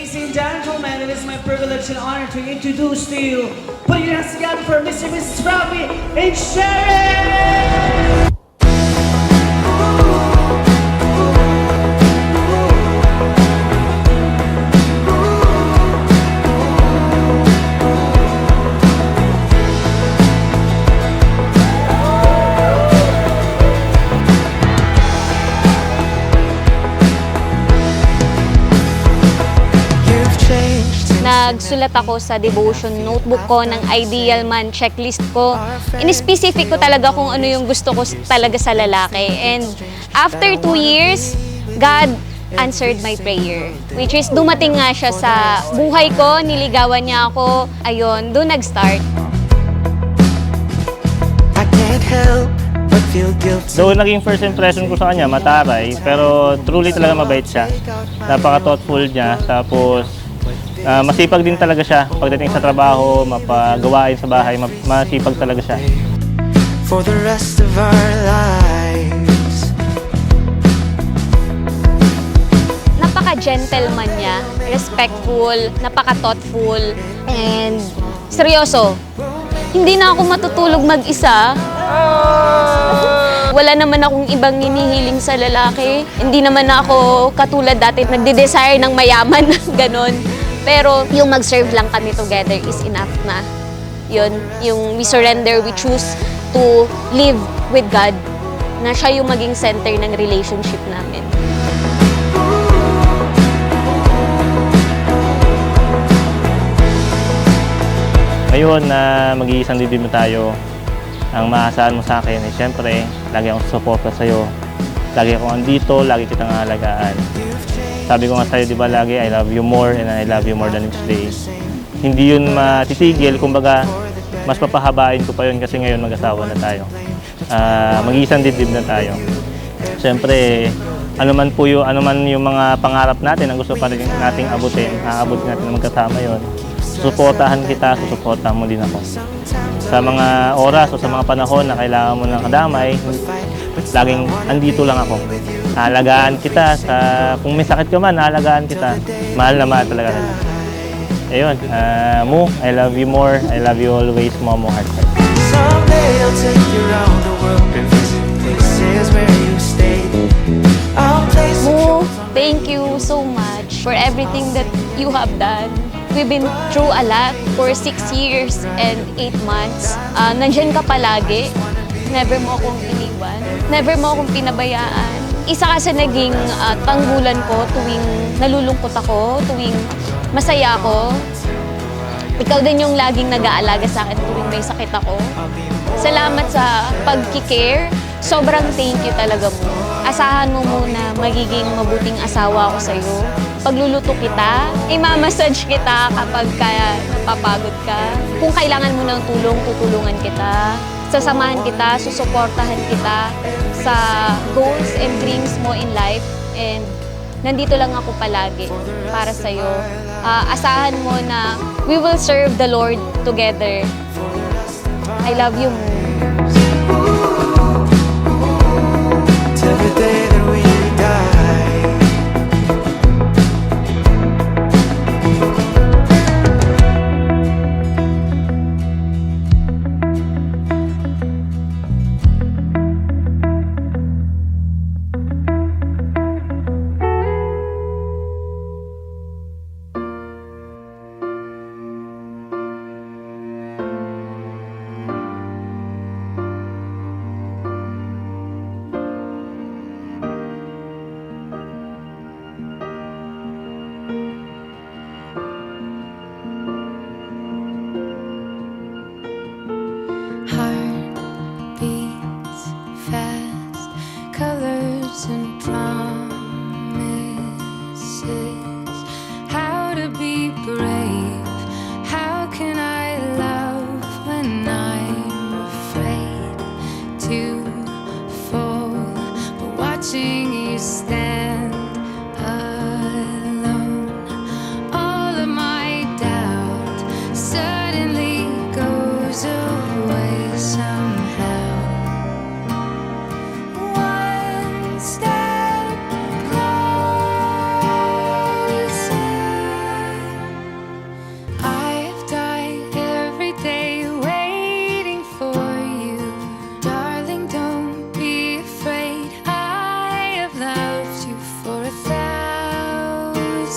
Ladies and gentlemen, it is my privilege and honor to introduce to you, put your hands together for Mr. and Mrs. Robbie and Sherry! Nagsulat ako sa devotion notebook ko ng ideal man checklist ko. In specific ko talaga kung ano yung gusto ko talaga sa lalaki. And after 2 years, God answered my prayer. Which is dumating nga siya sa buhay ko, niligawan niya ako. Ayun, doon nag-start. Though naging first impression ko sa kanya, mataray, pero truly talaga mabait siya. Napaka-thoughtful niya, tapos masipag din talaga siya pagdating sa trabaho, mapagawain sa bahay, masipag talaga siya. For the rest of our lives. Napaka-gentleman niya, respectful, napaka-thoughtful, and seryoso. Hindi na ako matutulog mag-isa. Wala naman akong ibang hinihiling sa lalaki. Hindi naman ako katulad dati nagde-desire ng mayaman, ganon. Pero yung mag-serve lang kami together is enough na. Yun, yung we surrender, we choose to live with God, na siya yung maging center ng relationship namin. Ngayon na mag-iisang dibdib na tayo, ang maasahan mo sa akin ay siyempre, lagi akong suporta sa'yo. Lagi akong andito, lagi kitang aalagaan. Sabi ko nga sa'yo, di ba lagi, I love you more and I love you more than each day. Hindi yun matitigil, kumbaga, mas papahabain ko pa yun kasi ngayon mag-asawa na tayo. Mag-iisang dibdib na tayo. Siyempre, ano man yung mga pangarap natin ang gusto pa rin nating abutin, aabutin natin na magkasama yun. Susuportahan kita, susuportahan mo din ako. Sa mga oras o sa mga panahon na kailangan mo ng kadamay, laging andito lang ako. Aalagaan kita, kung may sakit ka man, aalagaan kita. Mahal na mahal talaga kita. Ayun, Mo, I love you more. I love you always, Momo Heart. Someday I'll take you around the world and visit places where you stayed. I'll place Mo, thank you so much for everything that you have done. We've been through a lot for 6 years and 8 months. Nandyan ka palagi. Never mo akong iniwan. Never mo akong pinabayaan. Isa ka sa naging tanggulan ko tuwing nalulungkot ako, tuwing masaya ako. Ikaw din yung laging nag-aalaga sa akin tuwing may sakit ako. Salamat sa pag-care. Sobrang thank you talaga mo. Asahan mo muna magiging mabuting asawa ako sa'yo. Pagluluto kita, imamassage kita kapag napapagod ka. Kung kailangan mo ng tulong, tutulungan kita. Sasamahan kita, susuportahan kita sa goals and dreams mo in life. And nandito lang ako palagi para sa'yo. Asahan mo na we will serve the Lord together. I love you, Mo. till the day that we die.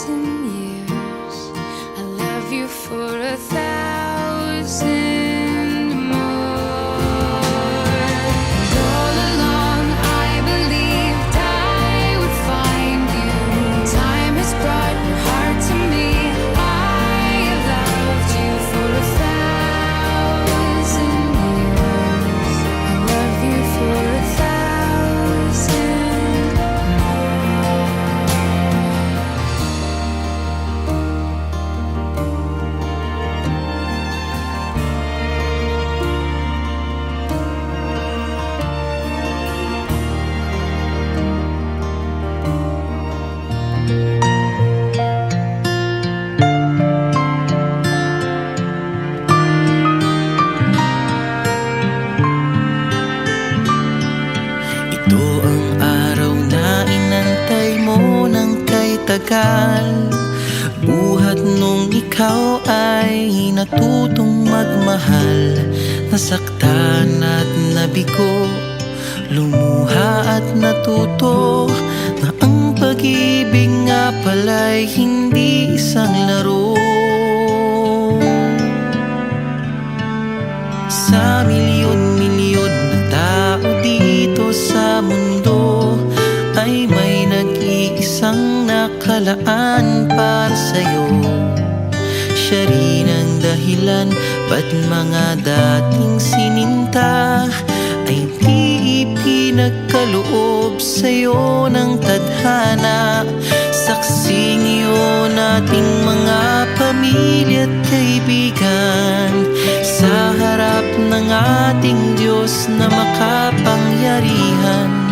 years. I love you for 1,000 more. And all along I believed I would find you. Time has brought your heart to me. I loved you for 1,000 years. I love you for 1,000 more. Ito ang araw na inantay mo ng kay tagal. Buhat nung ikaw ay natutong magmahal. Nasaktan at nabigo, lumuha at natuto na ang pag-ibig nga pala'y hindi isang laro. Sa milyon-milyon na tao dito sa mundo ay may nag-iisang nakalaan para sa'yo. Siya rin ang dahilan ba't mga dating sininta ay di ipinagkaloob sa'yo ng tadhana. Saksing iyon ating mga pamilya at kaibigan sa harap ng ating Diyos na makapangyarihan.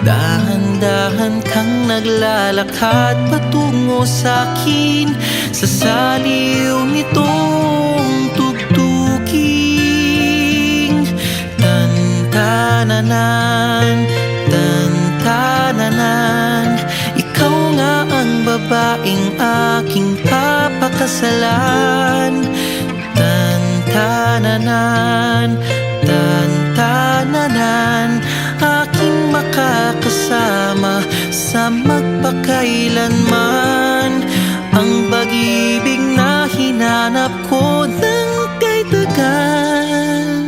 Dahan-dahan kang naglalakad patungo sa'kin sa saliw nitong tugtuging. Tantananan, tantananan, ikaw nga ang babaeng aking papakasalan. Tantananan, tantananan, aking makakasama sa magpakailanman. Ang pag-ibig na hinanap ko ng kay tagal.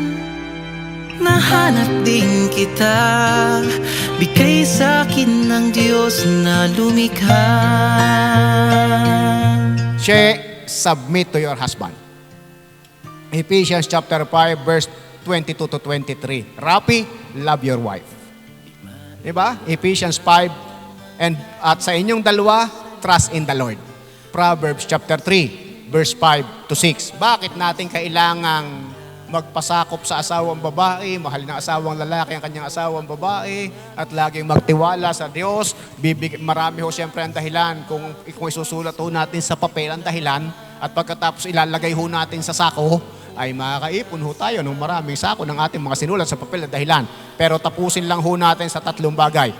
Nahanap din kita, bigay sa'kin ng Diyos na lumikha. She, submit to your husband. Ephesians chapter 5 verse 22 to 23. Rapi, love your wife. Diba? Ephesians 5 at sa inyong dalawa, trust in the Lord. Proverbs chapter 3 verse 5 to 6. Bakit natin kailangang magpasakop sa asawang babae, mahal na asawang lalaki ang kanyang asawang babae, at laging magtiwala sa Diyos? Marami ho siyempre ang dahilan kung isusulat ho natin sa papel ang dahilan, at pagkatapos ilalagay ho natin sa sako, ay makakaipon ho tayo ng maraming sako ng ating mga sinulat sa papel na dahilan. Pero tapusin lang ho natin sa tatlong bagay.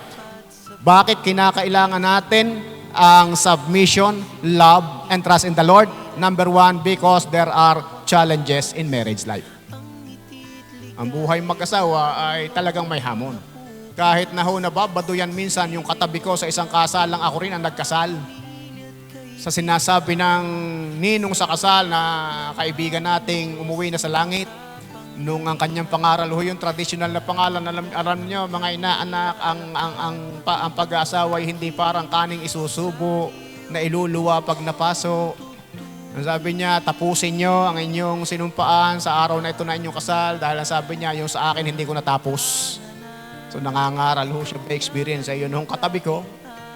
Bakit kinakailangan natin ang submission, love, and trust in the Lord? Number 1, because there are challenges in marriage life. Ang buhay mag-asawa ay talagang may hamon. Kahit na ho nababado yan minsan yung katabi ko sa isang kasal lang, ako rin ang nagkasal. Sa sinasabi ng ninong sa kasal na kaibigan nating umuwi na sa langit, nung ang kanyang pangaral ho yung traditional na pangalan, alam nyo mga inaanak, ang pag-aasawa ay hindi parang kaning isusubo na iluluwa pag napaso. Ang sabi niya, tapusin nyo ang inyong sinumpaan sa araw na ito na inyong kasal, dahil ang sabi niya, yung sa akin hindi ko natapos. So nangangaral ho siya by experience. Ayun yung katabi ko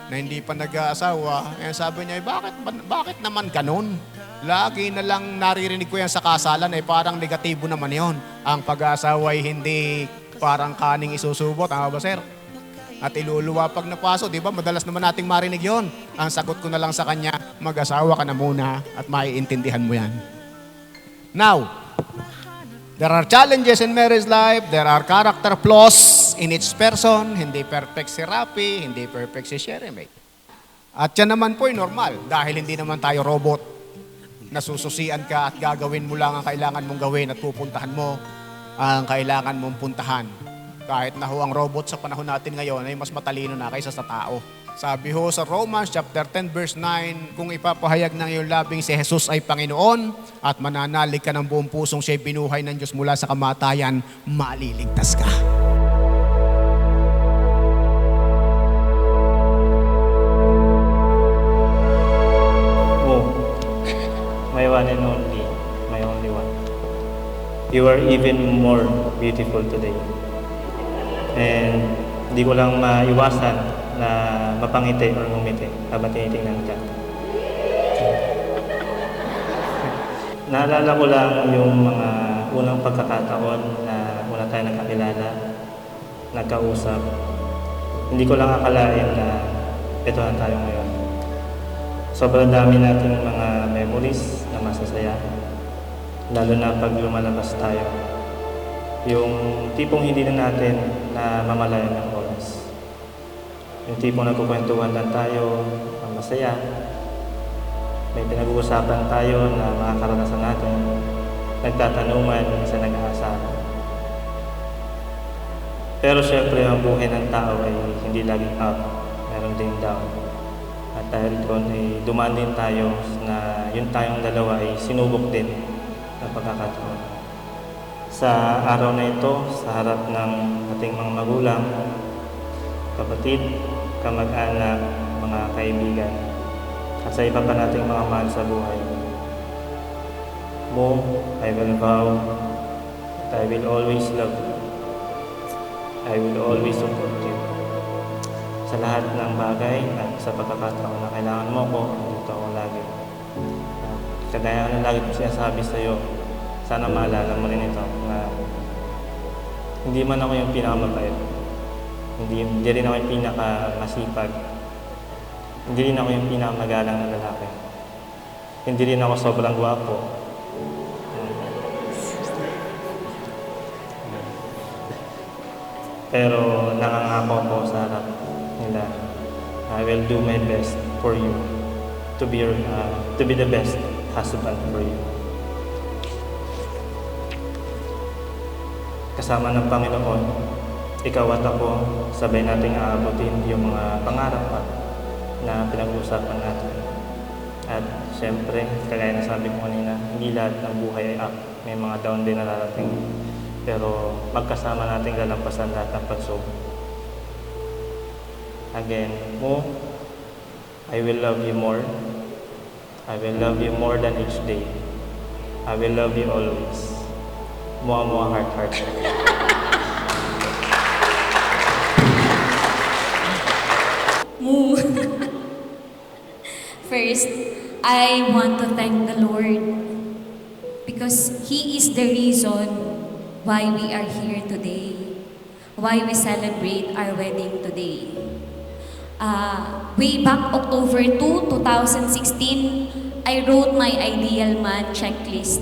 na hindi pa nag-aasawa. Ang sabi niya, bakit naman ganun? Lagi na lang naririnig ko yan sa kasalan, parang negatibo naman yon. Ang pag-aasawa ay hindi parang kaning isusubo. Tama ba, sir? At iluluwa pag napaso, di ba? Madalas naman nating marinig yon. Ang sagot ko na lang sa kanya, mag-asawa ka na muna at maiintindihan mo yan. Now, there are challenges in marriage life. There are character flaws in each person. Hindi perfect si Rapi, hindi perfect si Sheremy. At yan naman po ay normal dahil hindi naman tayo robot. Nasususian ka at gagawin mo lang ang kailangan mong gawin at pupuntahan mo ang kailangan mong puntahan. Kahit na ho ang robot sa panahon natin ngayon ay mas matalino na kaysa sa tao. Sabi ho sa Romans chapter 10 verse 9, kung ipapahayag ng iyong labing si Jesus ay Panginoon at mananalig ka ng buong pusong siya'y binuhay ng Diyos mula sa kamatayan, maliligtas ka. Oh, my one and only, my only one. You are even more beautiful today. And hindi ko lang maiwasan na mapangiti or ngumiti habang tinitingnan ka. Naalala ko lang yung mga unang pagkakataon na una tayo nagkakilala, nagkausap. Hindi ko lang akalain na ito na tayo ngayon. Sobrang dami nating mga memories na masasaya, lalo na pag lumalabas tayo. Yung tipong hindi na natin na mamalayan ng oras. Yung tipong nagkukwentuhan lang tayo, ang masaya. May pinag-uusapan tayo na makakaranasan natin. Nagtatanungan sa nag-aasaran. Pero syempre, ang buhay ng tao ay hindi laging up. Meron din down. At dahil doon ay dumaan din tayo na yung tayong dalawa ay sinubok din ng pagkakataon. Sa araw na ito, sa harap ng ating mga magulang, kapatid, kamag-anak, mga kaibigan, at sa iba pa nating mga mahal sa buhay. Mo, I will vow that I will always love you. I will always support you. Sa lahat ng bagay at sa pagkakataon na kailangan mo ko, dito ako lagi. Kagaya ng lagi ko sinasabi sa iyo, sana maalala mo rin ito na hindi man ako yung pinakamabait. Hindi rin ako yung pinakamasipag. Hindi rin ako yung pinakamagalang na lalaki. Hindi rin ako sobrang gwapo. Pero nakangako ko sa harap nila, I will do my best for you to be the best husband for you. Kasama ng Panginoon, ikaw at ako, sabay nating aabutin yung mga pangarap pa na pinag-uusapan natin. At syempre, kagaya na sabi ko kanina, hindi lahat ng buhay ay up. May mga down din na narating. Pero magkasama nating lalampasan lahat ng pagsubok. Again, Mo, I will love you more. I will love you more than each day. I will love you always. Mua, heart, heart. Moo. First, I want to thank the Lord because He is the reason why we are here today, why we celebrate our wedding today. Way back October 2, 2016, I wrote my ideal man checklist.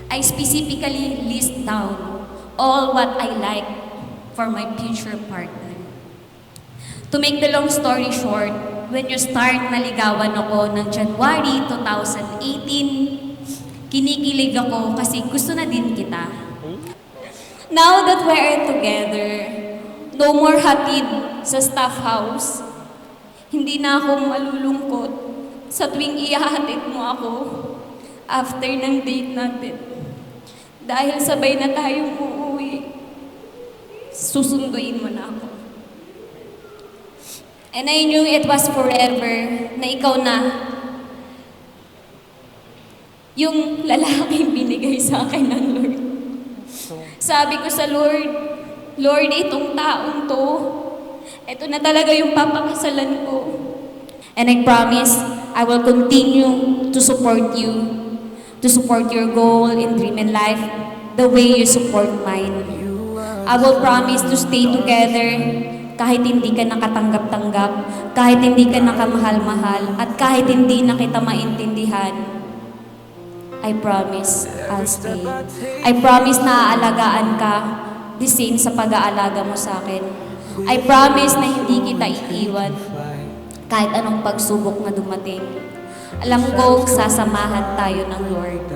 I specifically list down all what I like for my future partner. To make the long story short, when you start naligawan ako ng January 2018, kinikilig ako kasi gusto na din kita. Now that we are together, no more hatid sa staff house. Hindi na ako malulungkot sa tuwing ihahatid mo ako after ng date natin. Dahil sabay na tayong uuwi, susunduin mo na ako. And I knew it was forever na ikaw na yung lalaking binigay sa akin ng Lord. Sabi ko sa Lord, Lord, itong taong to, ito na talaga yung papakasalan ko. And I promise, I will continue to support you, to support your goal and dream in life the way you support mine. I will promise to stay together kahit hindi ka nakatanggap-tanggap, kahit hindi ka nakamahal-mahal, at kahit hindi na kita maintindihan. I promise I'll stay. I promise na aalagaan ka the same sa pag-aalaga mo sa akin. I promise na hindi kita iiwan kahit anong pagsubok na dumating. Alam ko, sasamahan tayo ng Lord.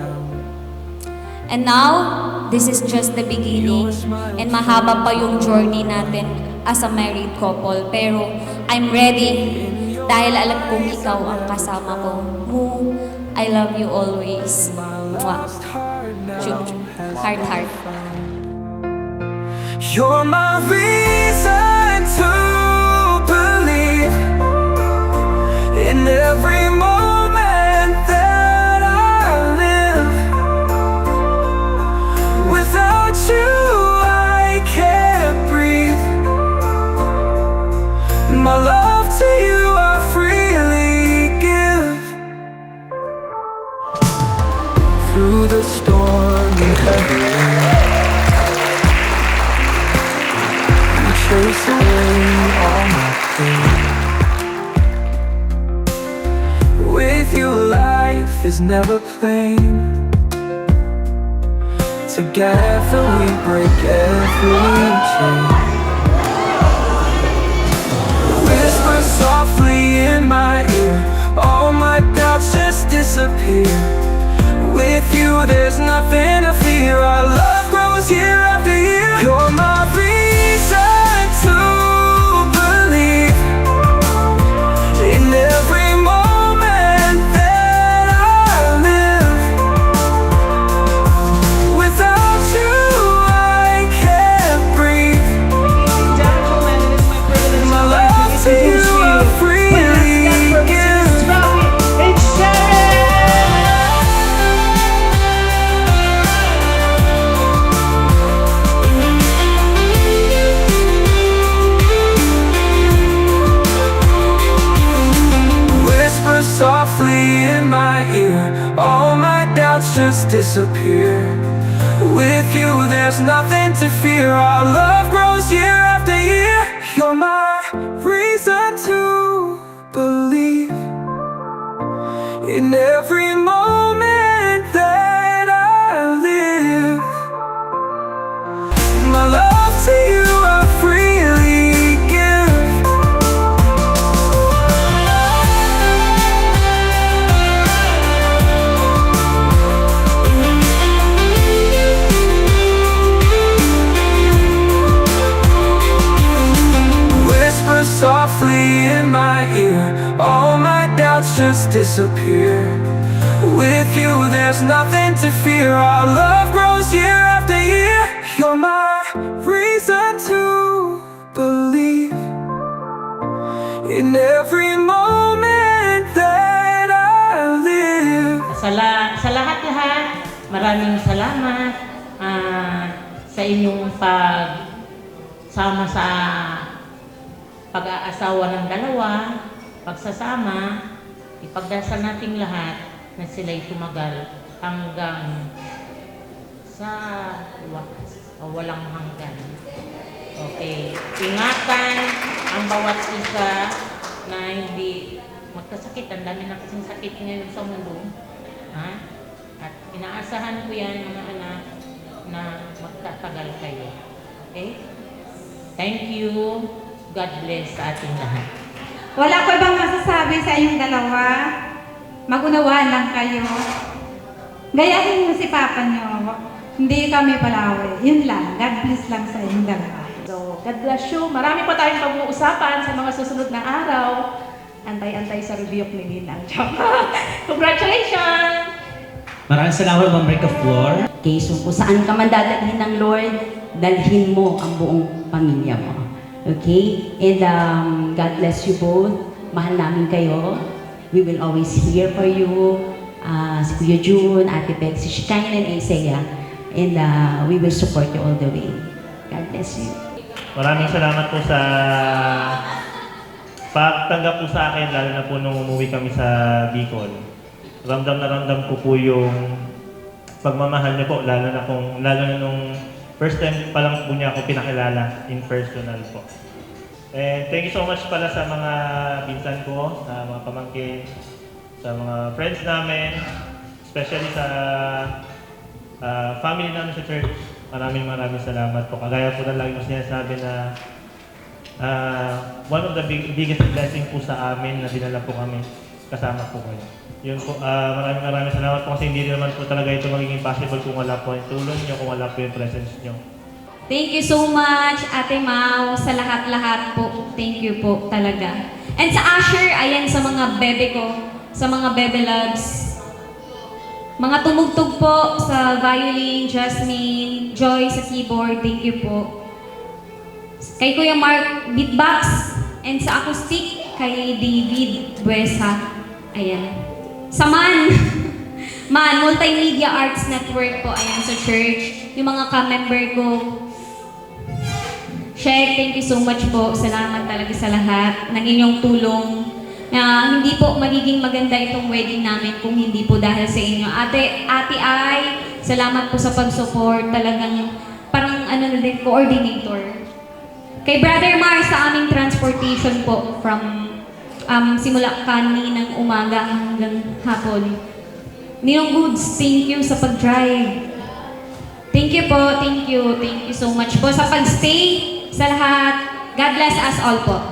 And now, this is just the beginning and mahaba pa yung journey natin as a married couple. Pero I'm ready dahil alam kong ikaw ang kasama ko. Mu, I love you always. Mwah. Chum, chum. Heart, heart. You're my reason to believe in every moment that I live. Without you, I can't breathe. My love to you, I freely give. Through the storm and heavy rain, chase away all my pain. With you, life is never plain. Together we break every chain. Whisper softly in my ear, all my doubts just disappear. With you, there's nothing to fear. Our love grows year after year. You're my reason to believe in every moment that I live. Without you, I can't breathe. Gentlemen, it is my privilege My and honor love to to you, introduce I to you. freely Put your hands together for Mr. give. Mrs. Robbie and Sharon! Whisper softly in my ear, all my doubts just disappear. With you, there's nothing to fear. Our love grows year after year. You're my reason to believe in every moment that I live. My love to you, I freely give. Whisper softly in my ear, all my doubts just disappear. With you, there's nothing to fear. Our love grows year after year. You're my reason to believe in every moment that I live. Sa lahat-lahat, maraming salamat sa inyong pagsama sa pag-aasawa ng dalawa, pagsasama, ipagdasal nating lahat na sila'y tumagal hanggang sa walang hanggan. Okay, ingatan ang bawat isa na hindi magkasakit. Ang dami na kasing sakit ngayon sa mundo. Ha? At inaasahan ko yan, mga anak, na magtatagal kayo. Okay? Thank you. God bless sa ating lahat. Wala ko ibang masasabi sa inyong dalawa. Mag-unawaan lang kayo. Gayahin niyo si Papa niyo. Hindi kami palaway. Yun lang. God bless lang sa inyong dalawa. So, God bless you. Marami pa tayong pag-uusapan sa mga susunod na araw. Antay-antay sa review ni Ninang. Congratulations! Maraming salamat, Ma'am Break of Floor. Okay, so kung saan ka man dadalhin ng Lord, dalhin mo ang buong pamilya mo. Okay? And God bless you both. Mahal namin kayo. We will always here for you. Si Kuya June, Ate Beck, si Shikain and Isaiah. And we will support you all the way. God bless you. Maraming salamat po sa pagtanggap po sa akin, lalo na po nung umuwi kami sa Bicol. Ramdam na ramdam ko po yung pagmamahal niyo po, lalo na nung first time pa lang po niya ako pinakilala in personal po. And thank you so much pala sa mga pinsan ko, sa mga pamangkin, sa mga friends namin, especially sa family namin sa church. Maraming salamat po. Kagaya po na lagi mo sinasabi na one of the biggest blessing po sa amin na dinala po kami, kasama po kayo. Yun po, maraming salamat po kasi hindi naman po talaga ito magiging possible kung wala po yung tulong nyo, kung wala po yung presence nyo. Thank you so much, Ate Mau, sa lahat-lahat po. Thank you po talaga. And sa Asher, ayan sa mga bebe ko, sa mga bebe loves. Mga tumugtog po sa violin, Jasmine, Joy sa keyboard, thank you po. Kay Kuya Mark, beatbox, and sa acoustic, kay David Buesa. Ayan. Sa Man, Multimedia Arts Network po, ayan sa church. Yung mga ka-member ko, Shek, thank you so much po. Salamat talaga sa lahat ng inyong tulong. Hindi po magiging maganda itong wedding namin kung hindi po dahil sa inyo. Ate Ai, salamat po sa pag-support. Talagang parang coordinator. Kay Brother Mar sa aming transportation po from simula kaninang umaga hanggang hapon. Ninong Goods, thank you sa pag-drive. Thank you po, thank you so much po sa pag-stay sa lahat. God bless us all po.